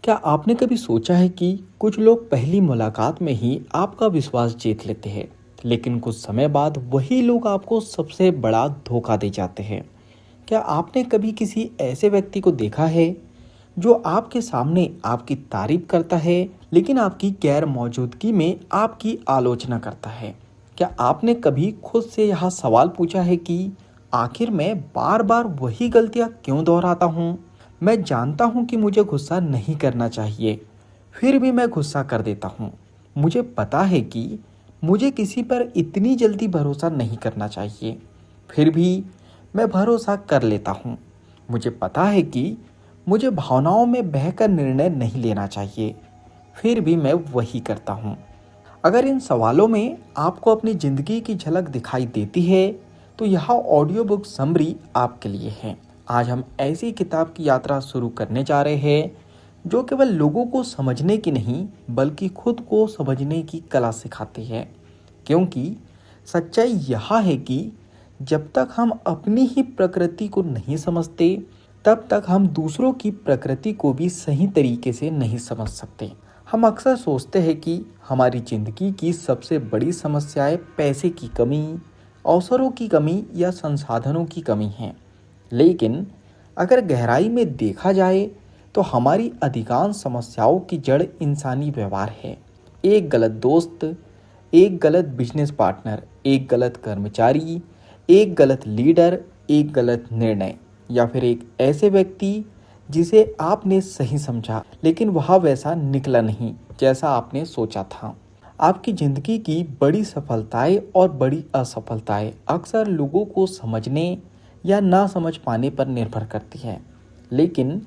क्या आपने कभी सोचा है कि कुछ लोग पहली मुलाकात में ही आपका विश्वास जीत लेते हैं, लेकिन कुछ समय बाद वही लोग आपको सबसे बड़ा धोखा दे जाते हैं? क्या आपने कभी किसी ऐसे व्यक्ति को देखा है जो आपके सामने आपकी तारीफ करता है, लेकिन आपकी गैर मौजूदगी में आपकी आलोचना करता है? क्या आपने कभी खुद से यह सवाल पूछा है कि आखिर मैं बार बार वही गलतियां क्यों दोहराता हूँ? मैं जानता हूँ कि मुझे गुस्सा नहीं करना चाहिए, फिर भी मैं गुस्सा कर देता हूँ। मुझे पता है कि मुझे किसी पर इतनी जल्दी भरोसा नहीं करना चाहिए, फिर भी मैं भरोसा कर लेता हूँ। मुझे पता है कि मुझे भावनाओं में बहकर निर्णय नहीं लेना चाहिए, फिर भी मैं वही करता हूँ। अगर इन सवालों में आपको अपनी ज़िंदगी की झलक दिखाई देती है, तो यह ऑडियो बुक समरी आपके लिए है। आज हम ऐसी किताब की यात्रा शुरू करने जा रहे हैं जो केवल लोगों को समझने की नहीं, बल्कि खुद को समझने की कला सिखाती है। क्योंकि सच्चाई यह है कि जब तक हम अपनी ही प्रकृति को नहीं समझते, तब तक हम दूसरों की प्रकृति को भी सही तरीके से नहीं समझ सकते। हम अक्सर सोचते हैं कि हमारी ज़िंदगी की सबसे बड़ी समस्याएं पैसे की कमी, अवसरों की कमी या संसाधनों की कमी है। लेकिन अगर गहराई में देखा जाए तो हमारी अधिकांश समस्याओं की जड़ इंसानी व्यवहार है। एक गलत दोस्त, एक गलत बिजनेस पार्टनर, एक गलत कर्मचारी, एक गलत लीडर, एक गलत निर्णय, या फिर एक ऐसे व्यक्ति जिसे आपने सही समझा लेकिन वह वैसा निकला नहीं जैसा आपने सोचा था। आपकी ज़िंदगी की बड़ी सफलताएं और बड़ी असफलताएं अक्सर लोगों को समझने या ना समझ पाने पर निर्भर करती है। लेकिन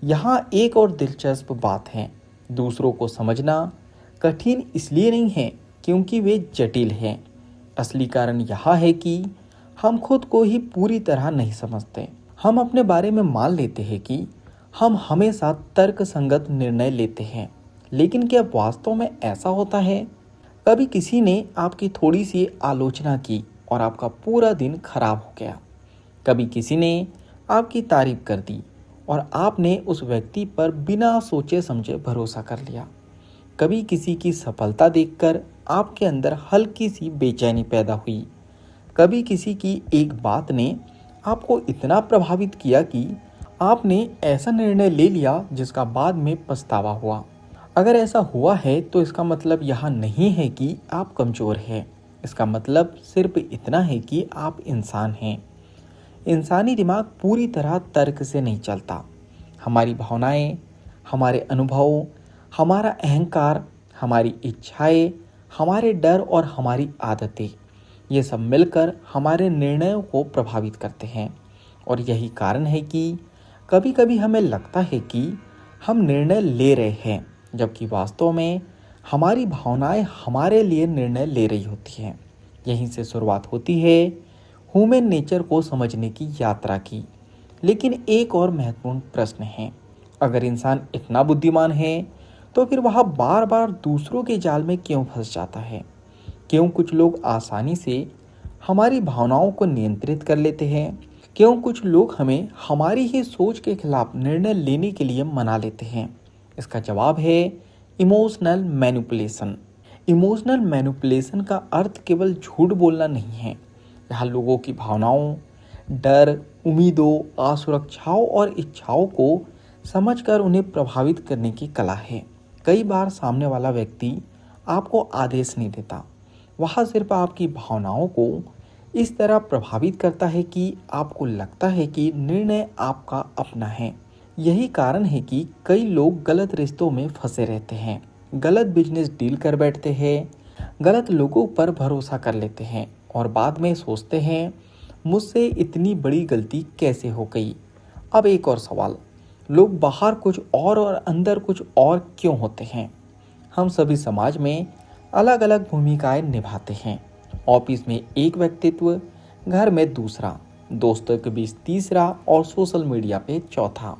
यहाँ एक और दिलचस्प बात है, दूसरों को समझना कठिन इसलिए नहीं है क्योंकि वे जटिल हैं। असली कारण यह है कि हम खुद को ही पूरी तरह नहीं समझते। हम अपने बारे में मान लेते हैं कि हम हमेशा तर्क संगत निर्णय लेते हैं, लेकिन क्या वास्तव में ऐसा होता है? कभी किसी ने आपकी थोड़ी सी आलोचना की और आपका पूरा दिन खराब हो गया। कभी किसी ने आपकी तारीफ कर दी और आपने उस व्यक्ति पर बिना सोचे समझे भरोसा कर लिया। कभी किसी की सफलता देखकर आपके अंदर हल्की सी बेचैनी पैदा हुई। कभी किसी की एक बात ने आपको इतना प्रभावित किया कि आपने ऐसा निर्णय ले लिया जिसका बाद में पछतावा हुआ। अगर ऐसा हुआ है तो इसका मतलब यह नहीं है कि आप कमज़ोर हैं। इसका मतलब सिर्फ इतना है कि आप इंसान हैं। इंसानी दिमाग पूरी तरह तर्क से नहीं चलता। हमारी भावनाएं, हमारे अनुभव, हमारा अहंकार, हमारी इच्छाएं, हमारे डर और हमारी आदतें, ये सब मिलकर हमारे निर्णयों को प्रभावित करते हैं। और यही कारण है कि कभी कभी हमें लगता है कि हम निर्णय ले रहे हैं, जबकि वास्तव में हमारी भावनाएं हमारे लिए निर्णय ले रही होती हैं। यहीं से शुरुआत होती है ह्यूमन नेचर को समझने की यात्रा की। लेकिन एक और महत्वपूर्ण प्रश्न है, अगर इंसान इतना बुद्धिमान है तो फिर वह बार बार दूसरों के जाल में क्यों फंस जाता है? क्यों कुछ लोग आसानी से हमारी भावनाओं को नियंत्रित कर लेते हैं? क्यों कुछ लोग हमें हमारी ही सोच के खिलाफ निर्णय लेने के लिए मना लेते हैं? इसका जवाब है इमोशनल मैनिपुलेशन। इमोशनल मैनिपुलेशन का अर्थ केवल झूठ बोलना नहीं है। यहाँ लोगों की भावनाओं, डर, उम्मीदों, असुरक्षाओं और इच्छाओं को समझकर उन्हें प्रभावित करने की कला है। कई बार सामने वाला व्यक्ति आपको आदेश नहीं देता, वह सिर्फ आपकी भावनाओं को इस तरह प्रभावित करता है कि आपको लगता है कि निर्णय आपका अपना है। यही कारण है कि कई लोग गलत रिश्तों में फंसे रहते हैं, गलत बिजनेस डील कर बैठते हैं, गलत लोगों पर भरोसा कर लेते हैं और बाद में सोचते हैं मुझसे इतनी बड़ी गलती कैसे हो गई। अब एक और सवाल, लोग बाहर कुछ और अंदर कुछ और क्यों होते हैं? हम सभी समाज में अलग अलग भूमिकाएं निभाते हैं। ऑफिस में एक व्यक्तित्व, घर में दूसरा, दोस्तों के बीच तीसरा और सोशल मीडिया पे चौथा।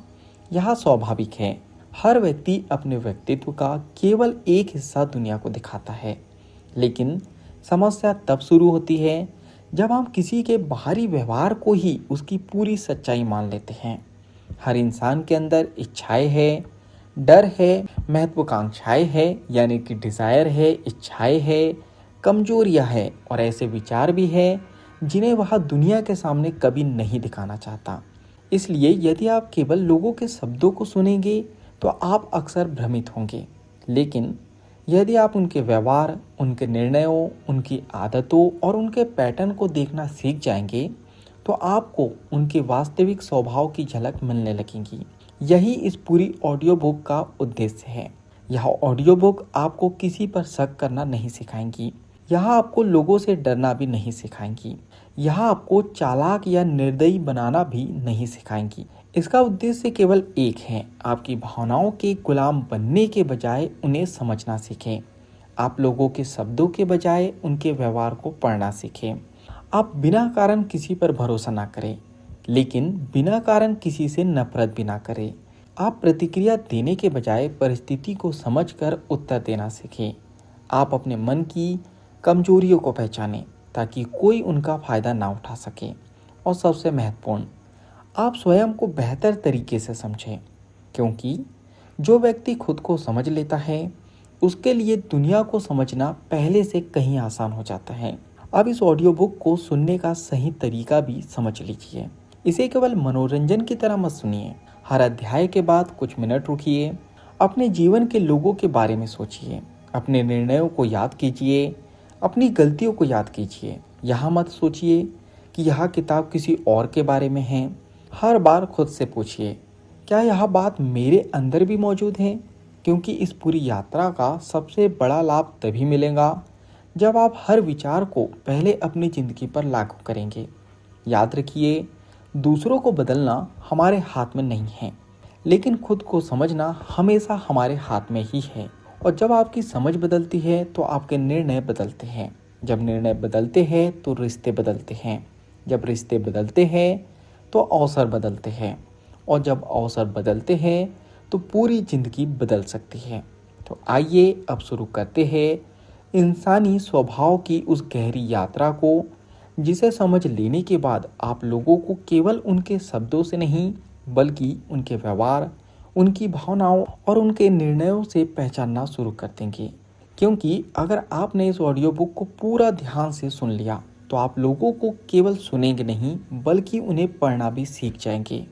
यह स्वाभाविक है। हर व्यक्ति अपने व्यक्तित्व का केवल एक हिस्सा दुनिया को दिखाता है। लेकिन समस्या तब शुरू होती है जब हम किसी के बाहरी व्यवहार को ही उसकी पूरी सच्चाई मान लेते हैं। हर इंसान के अंदर इच्छाएं हैं, डर है, महत्वाकांक्षाएं है यानी कि डिज़ायर है, इच्छाएं है, कमजोरियां है और ऐसे विचार भी है जिन्हें वह दुनिया के सामने कभी नहीं दिखाना चाहता। इसलिए यदि आप केवल लोगों के शब्दों को सुनेंगे तो आप अक्सर भ्रमित होंगे, लेकिन यदि आप उनके व्यवहार, उनके निर्णयों, उनकी आदतों और उनके पैटर्न को देखना सीख जाएंगे तो आपको उनके वास्तविक स्वभाव की झलक मिलने लगेगी। यही इस पूरी ऑडियो बुक का उद्देश्य है। यह ऑडियो बुक आपको किसी पर शक करना नहीं सिखाएंगी, यह आपको लोगों से डरना भी नहीं सिखाएंगी, यह आपको चालाक या निर्दयी बनाना भी नहीं सिखाएंगी। इसका उद्देश्य केवल एक है, आपकी भावनाओं के गुलाम बनने के बजाय उन्हें समझना सीखें। आप लोगों के शब्दों के बजाय उनके व्यवहार को पढ़ना सीखें। आप बिना कारण किसी पर भरोसा ना करें, लेकिन बिना कारण किसी से नफरत भी ना करें। आप प्रतिक्रिया देने के बजाय परिस्थिति को समझकर उत्तर देना सीखें। आप अपने मन की कमजोरियों को पहचानें ताकि कोई उनका फ़ायदा ना उठा सके। और सबसे महत्वपूर्ण, आप स्वयं को बेहतर तरीके से समझें, क्योंकि जो व्यक्ति खुद को समझ लेता है उसके लिए दुनिया को समझना पहले से कहीं आसान हो जाता है। अब इस ऑडियो बुक को सुनने का सही तरीका भी समझ लीजिए। इसे केवल मनोरंजन की तरह मत सुनिए। हर अध्याय के बाद कुछ मिनट रुकिए, अपने जीवन के लोगों के बारे में सोचिए, अपने निर्णयों को याद कीजिए, अपनी गलतियों को याद कीजिए। यहाँ मत सोचिए कि यह किताब किसी और के बारे में है। हर बार खुद से पूछिए, क्या यह बात मेरे अंदर भी मौजूद है? क्योंकि इस पूरी यात्रा का सबसे बड़ा लाभ तभी मिलेगा जब आप हर विचार को पहले अपनी ज़िंदगी पर लागू करेंगे। याद रखिए, दूसरों को बदलना हमारे हाथ में नहीं है, लेकिन खुद को समझना हमेशा हमारे हाथ में ही है। और जब आपकी समझ बदलती है तो आपके निर्णय बदलते हैं। जब निर्णय बदलते हैं तो रिश्ते बदलते हैं। जब रिश्ते बदलते हैं तो अवसर बदलते हैं। और जब अवसर बदलते हैं तो पूरी ज़िंदगी बदल सकती है। तो आइए अब शुरू करते हैं इंसानी स्वभाव की उस गहरी यात्रा को, जिसे समझ लेने के बाद आप लोगों को केवल उनके शब्दों से नहीं बल्कि उनके व्यवहार, उनकी भावनाओं और उनके निर्णयों से पहचानना शुरू कर देंगे। क्योंकि अगर आपने इस ऑडियो बुक को पूरा ध्यान से सुन लिया तो आप लोगों को केवल सुनेंगे नहीं बल्कि उन्हें पढ़ना भी सीख जाएंगे।